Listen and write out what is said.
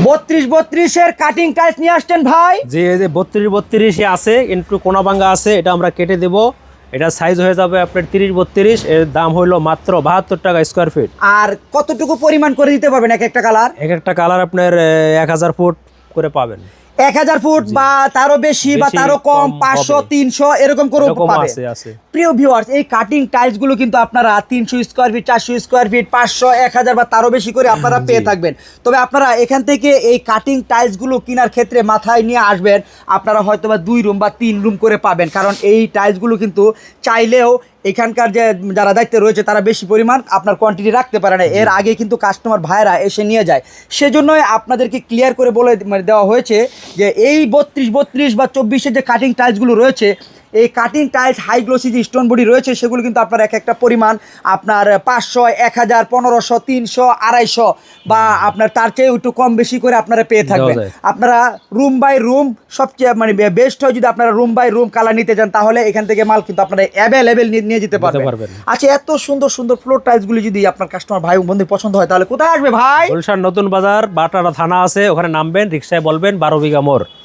32-32 এর cutting tiles নিয়ে আসছেন ভাই। যে এই যে 32-32 আছে, কিন্তু কোনা ভাঙ্গা আছে, এটা আমরা কেটে দেব। এটা সাইজ হয়ে যাবে আপনার 30-32, এর দাম হইলো মাত্র 72 টাকা স্কোয়ার ফিট। আর কতটুকু পরিমাণ করে দিতে পারবেন এক একটা কালার? এক একটা কালার আপনার 1000 ফুট করে পাবেন। 1000 ফুট বা তারও বেশি বা তারও কম, 500-300 এরকম করে পাবেন। প্রিয় ভিউয়ার্স, এই কাটিং টাইলস গুলো কিন্তু আপনারা 300 স্কোয়ার ফিট, 400 স্কোয়ার ফিট, 500-1000 বা তারও বেশি করে আপনারা পেয়ে থাকবেন। তবে আপনারা এখান থেকে এই কাটিং টাইলস গুলো কেনার ক্ষেত্রে মাথায় নিয়ে আসবেন, আপনারা হয়তো বা 2 রুম বা 3 রুম করে পাবেন, কারণ এই টাইলস গুলো কিন্তু চাইলেও এখানকার যে যারা দায়িত্বে রয়েছে তারা বেশি পরিমাণ আপনার কোয়ান্টিটি রাখতে পারে না। এর আগে কিন্তু কাস্টমার ভাইরা এসে নিয়ে যায়। সেজন্যই আপনাদেরকে ক্লিয়ার করে বলে দেওয়া হয়েছে যে এই 32 বা 24-এর যে কাটিং টাইলসগুলো রয়েছে, এই কাটিং টাইলস হাই গ্লোসি যে স্টোন বডি রয়েছে সেগুলো কিন্তু আপনার এক একটা পরিমাণ আপনার 500, 1000, 1500, 300, 250 বা আপনার তার চেয়ে একটু কম বেশি করে আপনারা পেয়ে থাকবেন। আপনারা রুম বাই রুম সবচেয়ে মানে বেস্ট হয় যদি আপনারা রুম বাই রুম কালার নিতে চান, তাহলে এখান থেকে মাল কিন্তু আপনারা অ্যাভেলেবেল নিয়ে যেতে পারবেন। আচ্ছা, এত সুন্দর সুন্দর ফ্লোর টাইলসগুলি যদি আপনার কাস্টমার ভাই বন্ধু পছন্দ হয় তাহলে কোথায় আসবে ভাই? গুলশান নতুন বাজার, বাটারা থানা আছে, ওখানে নামবেন, রিক্সায় বলবেন 12 বিঘা মোড়।